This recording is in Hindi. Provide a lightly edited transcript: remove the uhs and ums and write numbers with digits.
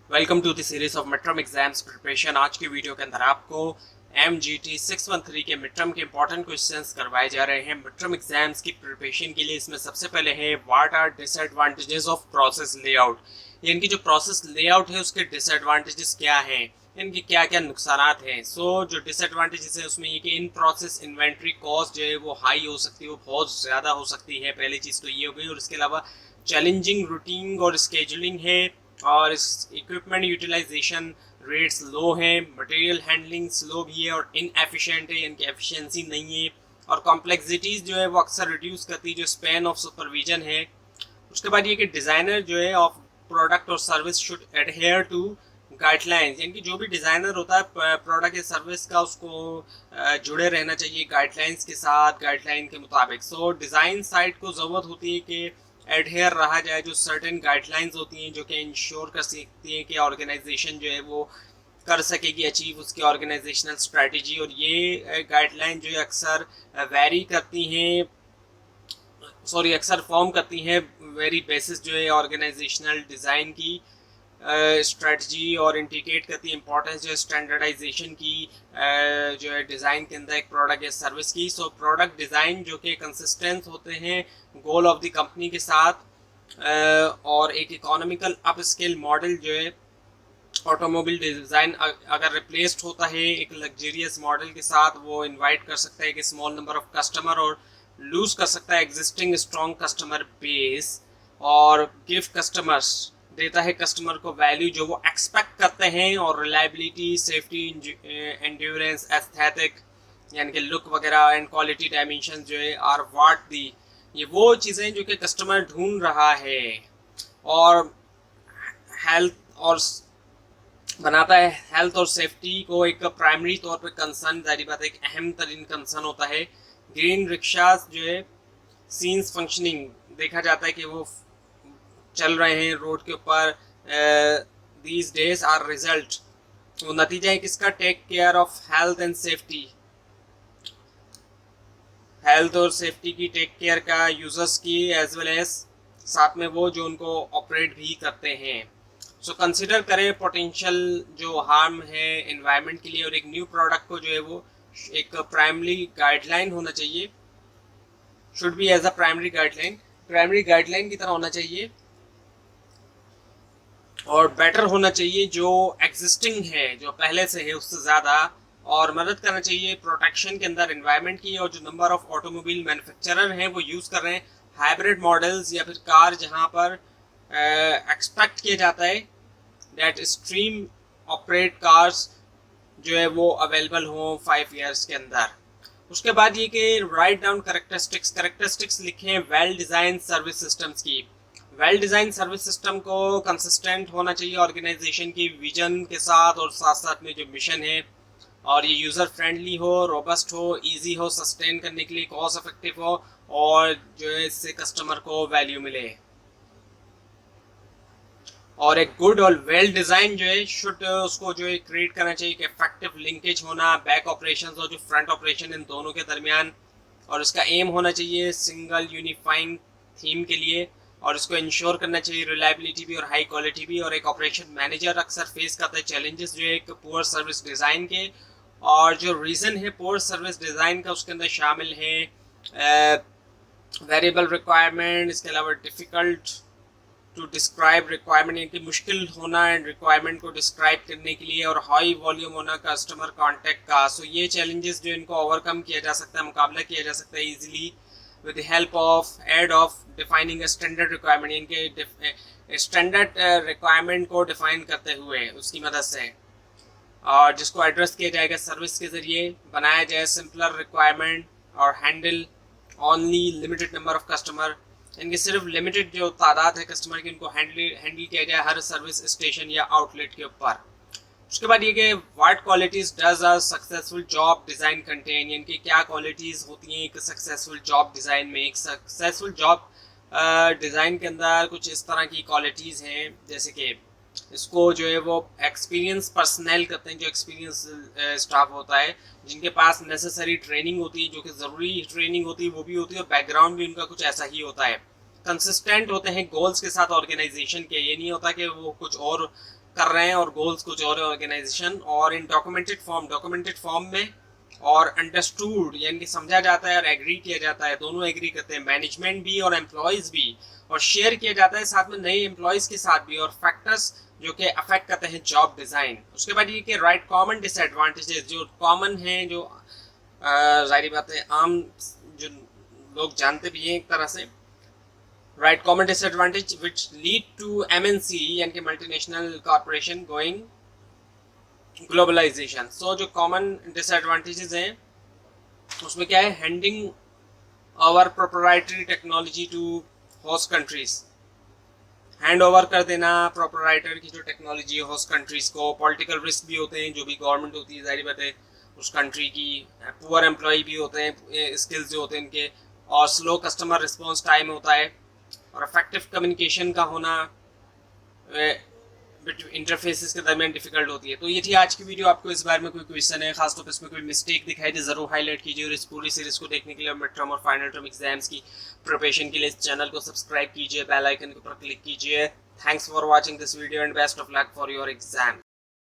Welcome to the series of midterm exams preparation. आज की वीडियो के अंदर आपको MGT 613 के मिडटर्म के इंपॉर्टेंट क्वेश्चंस करवाए जा रहे हैं मिडटर्म एग्जाम्स की प्रिपरेशन के लिए। इसमें सबसे पहले है what are disadvantages of process layout, इनकी जो प्रोसेस लेआउट है उसके डिसएडवांटेजेस क्या हैं, इनके क्या क्या नुकसानात हैं। जो डिसएडवांटेजेस है उसमें ये कि इन प्रोसेस इन्वेंट्री कॉस्ट जो है वो हाई हो सकती है, वो बहुत ज़्यादा हो सकती है। पहली चीज़ तो ये हो गई, और इसके अलावा चैलेंजिंग रूटीन और स्केजुलिंग है, और इस इक्विपमेंट यूटिलाइजेशन रेट्स लो हैं, मटेरियल हैंडलिंग स्लो भी है और इनएफिशिएंट है, इनकी एफिशिएंसी नहीं है, और कॉम्प्लेक्सिटीज़ जो है वो अक्सर रिड्यूस करती है जो स्पैन ऑफ सुपरविजन है। उसके बाद ये कि डिज़ाइनर जो है ऑफ प्रोडक्ट और service should adhere to guidelines, यानी कि जो भी डिज़ाइनर होता है प्रोडक्ट या सर्विस का उसको जुड़े रहना चाहिए गाइडलाइंस के साथ, गाइडलाइन के मुताबिक। डिज़ाइन साइड को ज़रूरत होती है कि एडहेयर रहा जाए, जो सर्टेन गाइडलाइंस होती हैं जो कि इंश्योर कर सकती हैं कि ऑर्गेनाइजेशन जो है वो कर सकेगी अचीव उसकी ऑर्गेनाइजेशनल स्ट्रेटजी। और ये गाइडलाइन जो है अक्सर वेरी करती हैं, अक्सर फॉर्म करती हैं वेरी बेसिस जो है ऑर्गेनाइजेशनल डिज़ाइन की स्ट्रेटजी, और इंडिकेट करती है इंपॉर्टेंस जो है स्टैंडर्डाइजेशन की जो है डिज़ाइन के अंदर एक प्रोडक्ट या सर्विस की। प्रोडक्ट डिज़ाइन जो कि कंसिस्टेंट होते हैं गोल ऑफ द कंपनी के साथ, और एक इकोनॉमिकल अप स्केल मॉडल जो है ऑटोमोबाइल डिज़ाइन अगर रिप्लेस्ड होता है एक लग्जरियस मॉडल के साथ, वो इनवाइट कर सकता है कि स्मॉल नंबर ऑफ कस्टमर, और लूज कर सकता है एग्जिस्टिंग स्ट्रॉन्ग कस्टमर बेस, और गिव कस्टमर्स देता है कस्टमर को वैल्यू जो वो एक्सपेक्ट करते हैं, और रिलायबिलिटी, सेफ्टी, एंड्योरेंस, एस्थेटिक यानी कि लुक वगैरह, एंड क्वालिटी डायमेंशन जो है आर व्हाट दी, ये वो चीज़ें जो कि कस्टमर ढूंढ रहा है। और हेल्थ और बनाता है हेल्थ और सेफ्टी को एक प्राइमरी तौर पे कंसर्न, जारी बात है एक अहम तरीन कंसर्न होता है। ग्रीन रिक्शाज जो है सीन्स फंक्शनिंग, देखा जाता है कि वो चल रहे हैं रोड के ऊपर, दीज डेज आर रिजल्ट, वो नतीजा है किसका, take care of health and safety, health और सेफ्टी की टेक केयर का यूजर्स की, एज वेल एज साथ में वो जो उनको ऑपरेट भी करते हैं। कंसिडर करें पोटेंशियल जो हार्म है एनवायरनमेंट के लिए, और एक न्यू प्रोडक्ट को जो है वो एक प्राइमरी गाइडलाइन होना चाहिए, should be as a primary guideline की तरह होना चाहिए, और बेटर होना चाहिए जो एग्जिस्टिंग है, जो पहले से है उससे ज़्यादा, और मदद करना चाहिए प्रोटेक्शन के अंदर एनवायरनमेंट की। और जो नंबर ऑफ ऑटोमोबाइल मैन्युफैक्चरर हैं वो यूज़ कर रहे हैं हाइब्रिड मॉडल्स या फिर कार, जहां पर एक्सपेक्ट किया जाता है दैट स्ट्रीम ऑपरेट कार्स जो है वो अवेलेबल हो 5 ईयर्स के अंदर। उसके बाद ये कि राइट डाउन करेक्टरिस्टिक्स लिखें वेल डिज़ाइन सर्विस सिस्टम्स की। वेल डिज़ाइन सर्विस सिस्टम को कंसिस्टेंट होना चाहिए ऑर्गेनाइजेशन की विजन के साथ, और साथ साथ में जो मिशन है, और ये यूज़र फ्रेंडली हो, रोबस्ट हो, इजी हो सस्टेन करने के लिए, कॉस्ट इफेक्टिव हो, और जो है इससे कस्टमर को वैल्यू मिले। और एक गुड और वेल डिज़ाइन जो है शुड उसको जो है क्रिएट करना चाहिए कि इफेक्टिव लिंकेज होना बैक ऑपरेशन और जो फ्रंट ऑपरेशन इन दोनों के दरमियान, और इसका एम होना चाहिए सिंगल यूनिफाइंग थीम के लिए, और इसको इंश्योर करना चाहिए रिलायबिलिटी भी और हाई क्वालिटी भी। और एक ऑपरेशन मैनेजर अक्सर फेस करता है चैलेंजेस जो है एक पुअर सर्विस डिज़ाइन के, और जो रीज़न है पुअर सर्विस डिज़ाइन का उसके अंदर शामिल है वेरिएबल रिक्वायरमेंट, इसके अलावा डिफ़िकल्ट टू डिस्क्राइब रिक्वायरमेंट, यानी कि मुश्किल होना एंड रिक्वायरमेंट को डिस्क्राइब करने के लिए, और हाई वॉल्यूम होना कस्टमर कांटेक्ट का। ये चैलेंजेस जो इनको ओवरकम किया जा सकता है, मुकाबला किया जा सकता है easily with the help of defining a standard requirement, यानी कि स्टैंडर्ड रिक्वायरमेंट को डिफाइन करते हुए उसकी मदद से, और जिसको एड्रेस किया जाएगा सर्विस के ज़रिए, बनाया जाए सिंपलर रिक्वायरमेंट, और handle only limited number of customer, इनकी सिर्फ लिमिटेड जो तादाद है कस्टमर की उनको हैंडल किया जाए हर सर्विस स्टेशन या आउटलेट के ऊपर। उसके बाद ये कि what qualities does a successful job design contain, यानी कि क्या क्वालिटीज़ होती हैं एक सक्सेसफुल जॉब डिज़ाइन में। एक सक्सेसफुल जॉब डिज़ाइन के अंदर कुछ इस तरह की क्वालिटीज़ हैं, जैसे कि इसको जो है वो एक्सपीरियंस पर्सनल करते हैं, जो एक्सपीरियंस स्टाफ होता है जिनके पास नेसेसरी ट्रेनिंग होती है, जो कि ज़रूरी ट्रेनिंग होती है वो भी होती है, और बैकग्राउंड भी उनका कुछ ऐसा ही होता है। कंसिस्टेंट होते हैं गोल्स के साथ ऑर्गेनाइजेशन के, ये नहीं होता कि वो कुछ और कर रहे हैं और गोल्स कुछ और ऑर्गेनाइजेशन, और इन डॉक्यूमेंटेड फॉर्म में और अंडरस्टूड यानी कि समझा जाता है और एग्री किया जाता है, दोनों एग्री करते हैं, मैनेजमेंट भी और एम्प्लॉयज भी, और शेयर किया जाता है साथ में नए एम्प्लॉयज के साथ भी, और फैक्टर्स जो कि अफेक्ट करते हैं जॉब डिजाइन। उसके बाद ये कि राइट कॉमन डिसएडवांटेजेस जो कॉमन हैं, जो जाहिर बात है आम जो लोग जानते भी हैं एक तरह से, right common disadvantage which lead to MNC यानी कि multinational corporation going globalization. So जो कॉमन डिसएडवांटेजेस हैं उसमें क्या है, handing over proprietary technology to host countries, hand over कर देना प्रोप्राइटर की जो टेक्नोलॉजी है होस्ट कंट्रीज को। पॉलिटिकल रिस्क भी होते हैं, जो भी गवर्नमेंट होती है जाहिर बात है उस कंट्री की, पुअर एम्प्लॉय भी होते हैं, स्किल्स जो होते हैं इनके, और स्लो कस्टमर रिस्पॉन्स टाइम होता है, और इफेक्टिव कम्युनिकेशन का होना इंटरफेसेस के दरमियान डिफिकल्ट होती है। तो ये थी आज की वीडियो। आपको इस बारे में कोई क्वेश्चन है, खासतौर पर इसमें कोई मिस्टेक दिखाई दे जरूर हाईलाइट कीजिए, और इस पूरी सीरीज को देखने के लिए मिड टर्म और फाइनल टर्म एग्जाम्स की प्रिपरेशन के लिए इस चैनल को सब्सक्राइब कीजिए, बेल आइकन के ऊपर क्लिक कीजिए। Thanks for watching this video and best of luck for your exam.